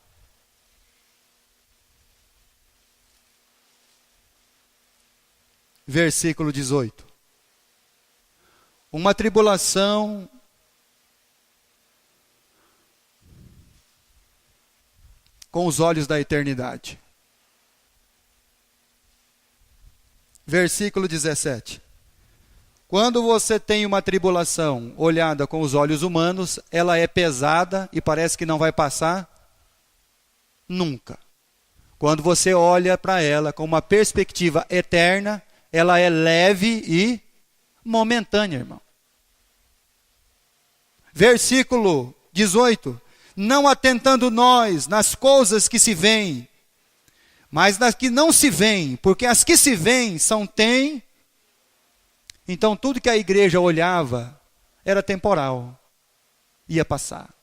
Versículo 18. Uma tribulação com os olhos da eternidade. Versículo 17. Quando você tem uma tribulação olhada com os olhos humanos, ela é pesada e parece que não vai passar nunca. Quando você olha para ela com uma perspectiva eterna, ela é leve e momentânea, irmão. Versículo 18. Não atentando nós nas coisas que se veem, mas nas que não se veem, porque as que se veem são tem. Então tudo que a igreja olhava era temporal, ia passar.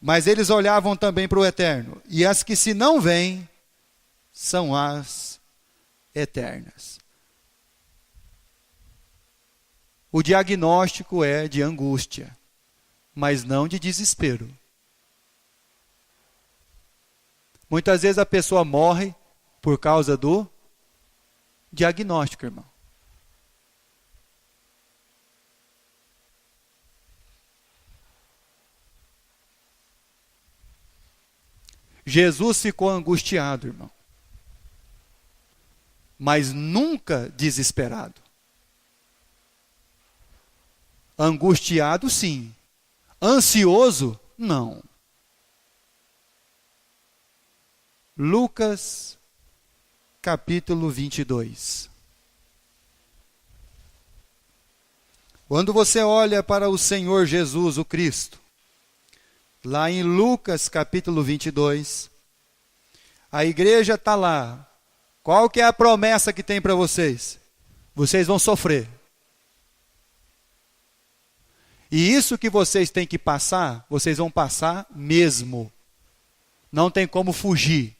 Mas eles olhavam também para o eterno, e as que se não veem são as eternas. O diagnóstico é de angústia. mas não de desespero. Muitas vezes a pessoa morre por causa do diagnóstico, irmão. Jesus ficou angustiado, irmão, mas nunca desesperado. Angustiado, sim. Ansioso, não. Lucas, capítulo 22. Quando você olha para o Senhor Jesus, o Cristo, lá em Lucas, capítulo 22, a igreja está lá. Qual que é a promessa que tem para vocês? Vocês vão sofrer. E isso que vocês têm que passar, vocês vão passar mesmo. Não tem como fugir.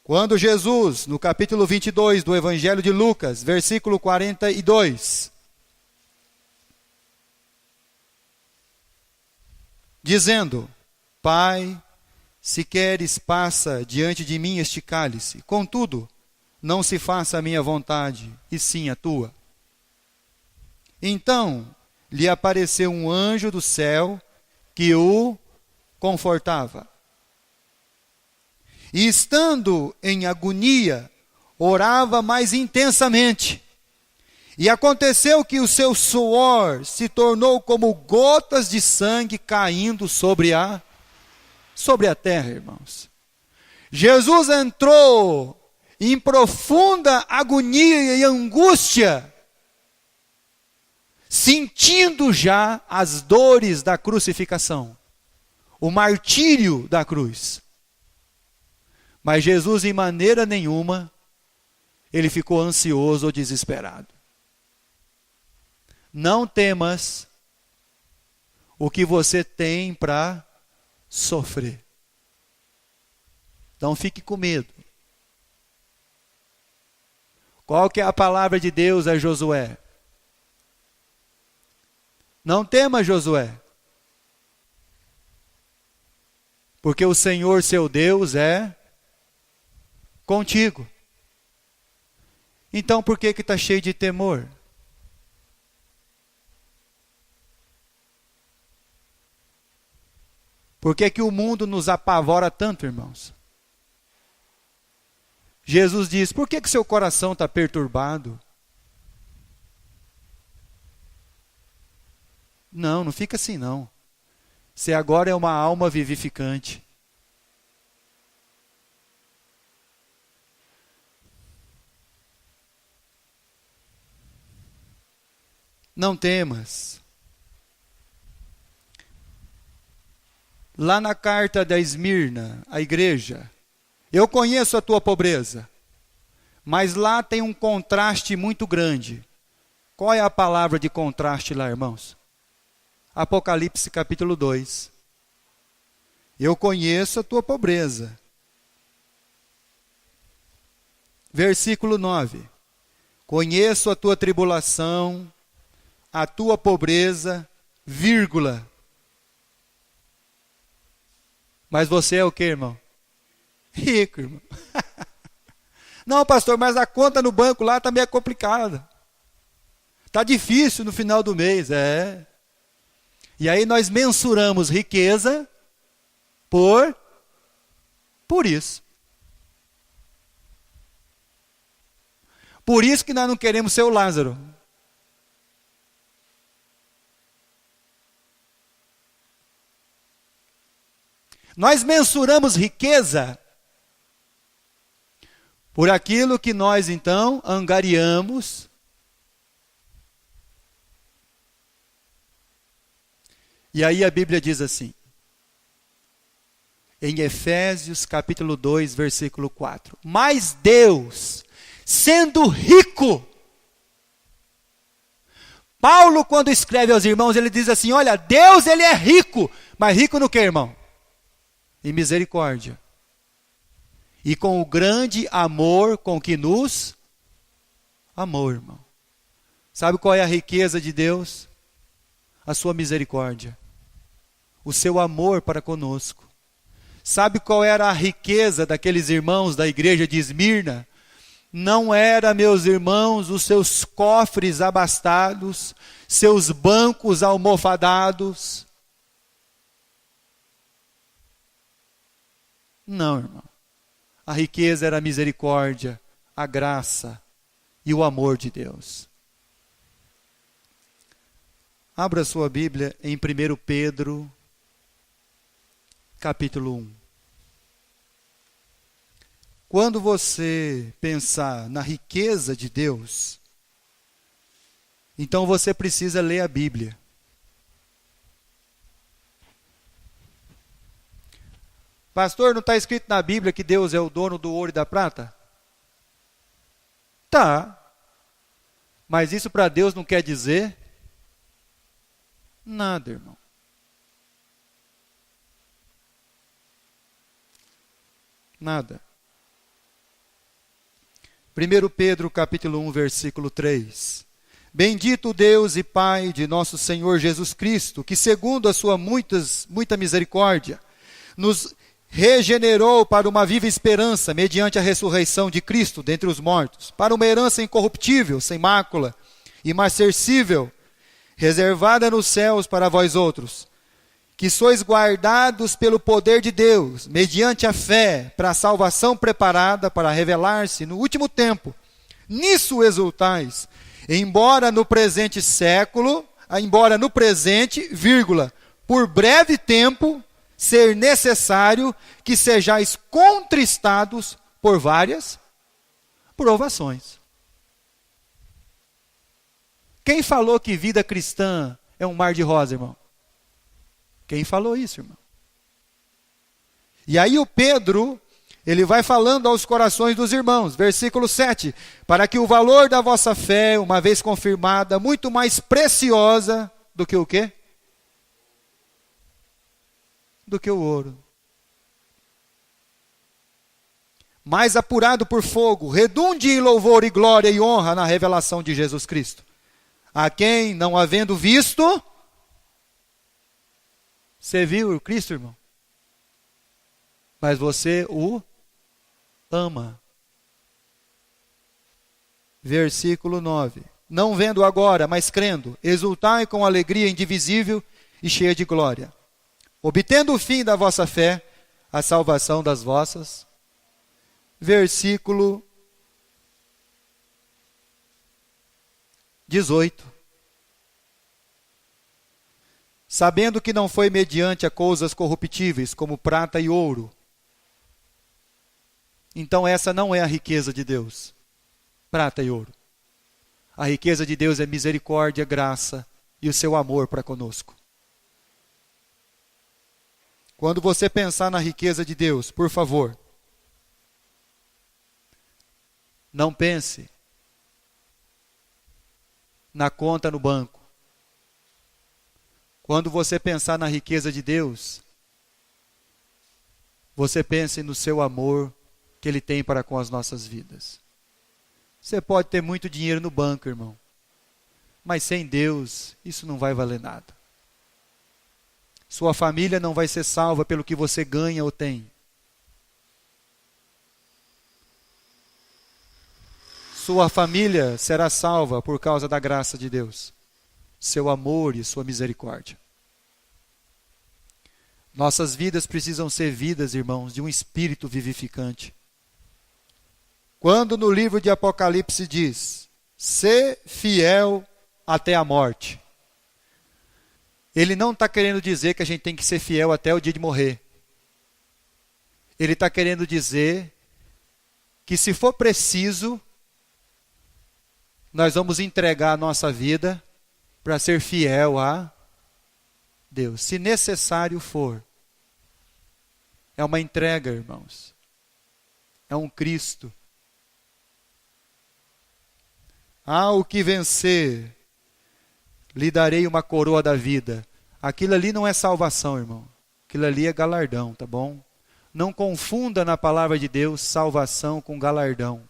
Quando Jesus, no capítulo 22 do Evangelho de Lucas, versículo 42, dizendo: Pai, se queres, passa diante de mim este cálice. Contudo, não se faça a minha vontade, e sim a tua. Então lhe apareceu um anjo do céu que o confortava. E estando em agonia, orava mais intensamente. E aconteceu que o seu suor se tornou como gotas de sangue caindo sobre a terra, irmãos. Jesus entrou em profunda agonia e angústia, sentindo já as dores da crucificação, o martírio da cruz. Mas Jesus, em maneira nenhuma, ele ficou ansioso ou desesperado. Não temas o que você tem para sofrer. Não fique com medo. Qual que é a palavra de Deus a Josué? Não tema, Josué, porque o Senhor seu Deus é contigo. Então por que está cheio de temor? Por que o mundo nos apavora tanto, irmãos? Jesus diz: por que seu coração está perturbado? Não fica assim não. Você agora é uma alma vivificante. Não temas. Lá na carta da Esmirna, a igreja, eu conheço a tua pobreza, mas lá tem um contraste muito grande. Qual é a palavra de contraste lá, irmãos? Apocalipse capítulo 2. Eu conheço a tua pobreza. Versículo 9. Conheço a tua tribulação, a tua pobreza, vírgula. Mas você é o que, irmão? Rico, irmão. Não, pastor, mas a conta no banco lá está meio complicada. Está difícil no final do mês, é. E aí nós mensuramos riqueza por isso. Por isso que nós não queremos ser o Lázaro. Nós mensuramos riqueza por aquilo que nós então angariamos. E aí a Bíblia diz assim, em Efésios capítulo 2, versículo 4. Mas Deus, sendo rico, Paulo quando escreve aos irmãos, ele diz assim, olha, Deus ele é rico, mas rico no que, irmão? Em misericórdia. E com o grande amor com que nos amou, irmão. Sabe qual é a riqueza de Deus? A sua misericórdia, o seu amor para conosco. Sabe qual era a riqueza daqueles irmãos da igreja de Esmirna? Não era, meus irmãos, os seus cofres abastados, seus bancos almofadados. Não, irmão. A riqueza era a misericórdia, a graça e o amor de Deus. Abra sua Bíblia em 1 Pedro, capítulo 1. Quando você pensar na riqueza de Deus, então você precisa ler a Bíblia. Pastor, não está escrito na Bíblia que Deus é o dono do ouro e da prata? Tá. Mas isso para Deus não quer dizer nada, irmão. Nada. 1 Pedro capítulo 1, versículo 3. Bendito Deus e Pai de nosso Senhor Jesus Cristo, que segundo a sua muita misericórdia, nos regenerou para uma viva esperança, mediante a ressurreição de Cristo dentre os mortos, para uma herança incorruptível, sem mácula, imarcessível, reservada nos céus para vós outros, que sois guardados pelo poder de Deus, mediante a fé, para a salvação preparada para revelar-se no último tempo. Nisso exultais, embora no presente, por breve tempo, ser necessário que sejais contristados por várias provações. Quem falou que vida cristã é um mar de rosa, irmão? Quem falou isso, irmão? E aí o Pedro, ele vai falando aos corações dos irmãos, versículo 7, para que o valor da vossa fé, uma vez confirmada, muito mais preciosa do que o quê? Do que o ouro. Mais apurado por fogo, redunde em louvor e glória e honra na revelação de Jesus Cristo, a quem, não havendo visto... Você viu o Cristo, irmão? Mas você o ama. Versículo 9. Não vendo agora, mas crendo, exultai com alegria indivisível e cheia de glória, obtendo o fim da vossa fé, a salvação das vossas. Versículo 18. Sabendo que não foi mediante a coisas corruptíveis, como prata e ouro. Então essa não é a riqueza de Deus, prata e ouro. A riqueza de Deus é misericórdia, graça e o seu amor para conosco. Quando você pensar na riqueza de Deus, por favor, não pense na conta no banco. Quando você pensar na riqueza de Deus, você pense no seu amor que Ele tem para com as nossas vidas. Você pode ter muito dinheiro no banco, irmão, mas sem Deus, isso não vai valer nada. Sua família não vai ser salva pelo que você ganha ou tem. Sua família será salva por causa da graça de Deus, seu amor e sua misericórdia. Nossas vidas precisam ser vidas, irmãos, de um espírito vivificante. Quando no livro de Apocalipse diz, sê fiel até a morte, ele não está querendo dizer que a gente tem que ser fiel até o dia de morrer. Ele está querendo dizer que se for preciso, nós vamos entregar a nossa vida para ser fiel a Deus, se necessário for. É uma entrega, irmãos. É um Cristo. Ao que vencer, lhe darei uma coroa da vida. Aquilo ali não é salvação, irmão. Aquilo ali é galardão, tá bom? Não confunda na palavra de Deus salvação com galardão.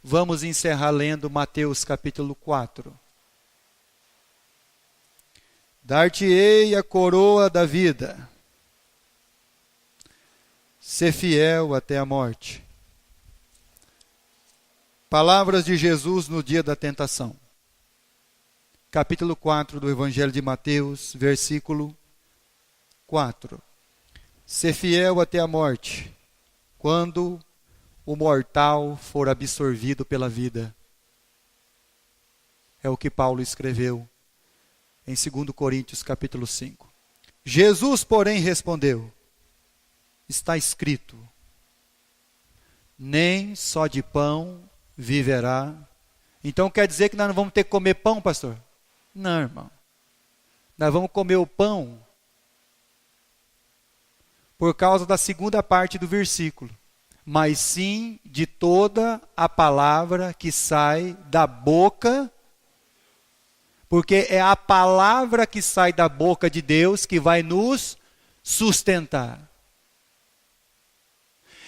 Vamos encerrar lendo Mateus capítulo 4. Dar-te-ei a coroa da vida. Ser fiel até a morte. Palavras de Jesus no dia da tentação. Capítulo 4 do Evangelho de Mateus, versículo 4. Ser fiel até a morte, quando o mortal for absorvido pela vida. É o que Paulo escreveu em 2 Coríntios capítulo 5. Jesus, porém, respondeu: está escrito, nem só de pão viverá. Então quer dizer que nós não vamos ter que comer pão, pastor? Não, irmão. Nós vamos comer o pão por causa da segunda parte do versículo. Mas sim de toda a palavra que sai da boca, porque é a palavra que sai da boca de Deus que vai nos sustentar.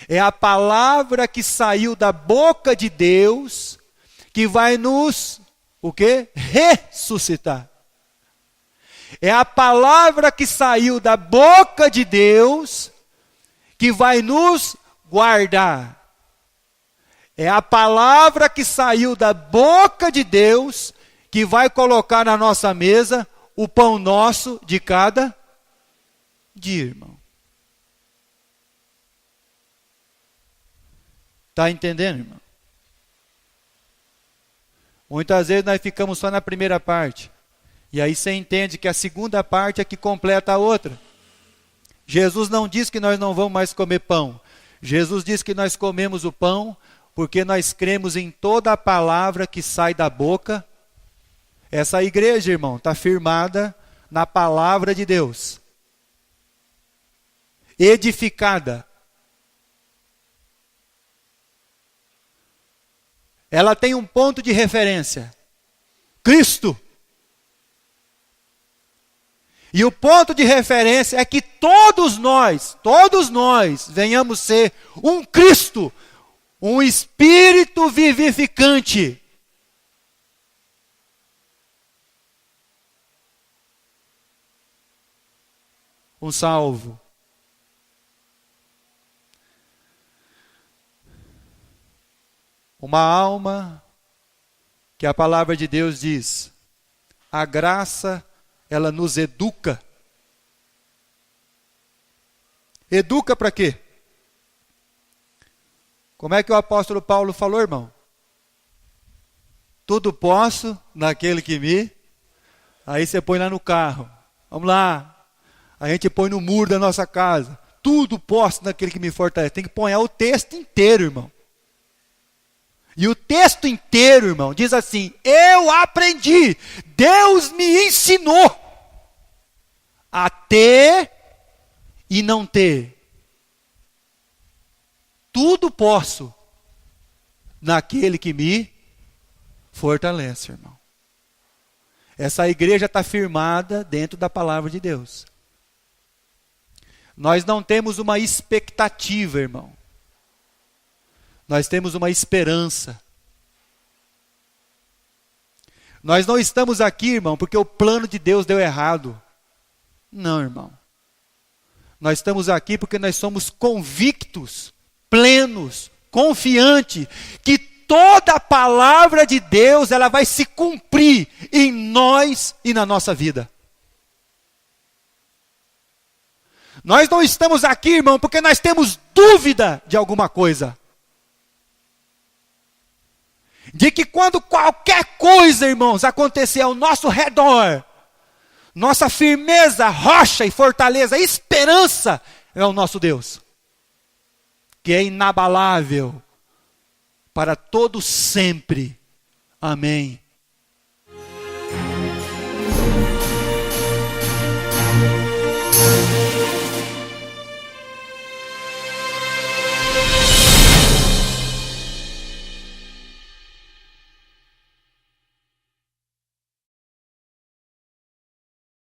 É a palavra que saiu da boca de Deus que vai nos, o quê? Ressuscitar. É a palavra que saiu da boca de Deus que vai nos guardar. É a palavra que saiu da boca de Deus que vai colocar na nossa mesa o pão nosso de cada dia, irmão. Está entendendo, irmão? Muitas vezes nós ficamos só na primeira parte. E aí você entende que a segunda parte é que completa a outra. Jesus não diz que nós não vamos mais comer pão. Jesus diz que nós comemos o pão porque nós cremos em toda a palavra que sai da boca. Essa igreja, irmão, está firmada na palavra de Deus. Edificada. Ela tem um ponto de referência. Cristo. E o ponto de referência é que todos nós venhamos ser um Cristo, um Espírito vivificante. Um salvo. Uma alma que a palavra de Deus diz, a graça, ela nos educa. Educa para quê? Como é que o apóstolo Paulo falou, irmão? Tudo posso naquele que me... Aí você põe lá no carro. Vamos lá. A gente põe no muro da nossa casa. Tudo posso naquele que me fortalece. Tem que pôr o texto inteiro, irmão. E o texto inteiro, irmão, diz assim: eu aprendi, Deus me ensinou a ter e não ter. Tudo posso naquele que me fortalece, irmão. Essa igreja está firmada dentro da palavra de Deus. Nós não temos uma expectativa, irmão. Nós temos uma esperança. Nós não estamos aqui, irmão, porque o plano de Deus deu errado. Não, irmão. Nós estamos aqui porque nós somos convictos, plenos, confiantes, que toda a palavra de Deus, ela vai se cumprir em nós e na nossa vida. Nós não estamos aqui, irmão, porque nós temos dúvida de alguma coisa. De que quando qualquer coisa, irmãos, acontecer ao nosso redor, nossa firmeza, rocha e fortaleza, esperança é o nosso Deus, que é inabalável para todo sempre. Amém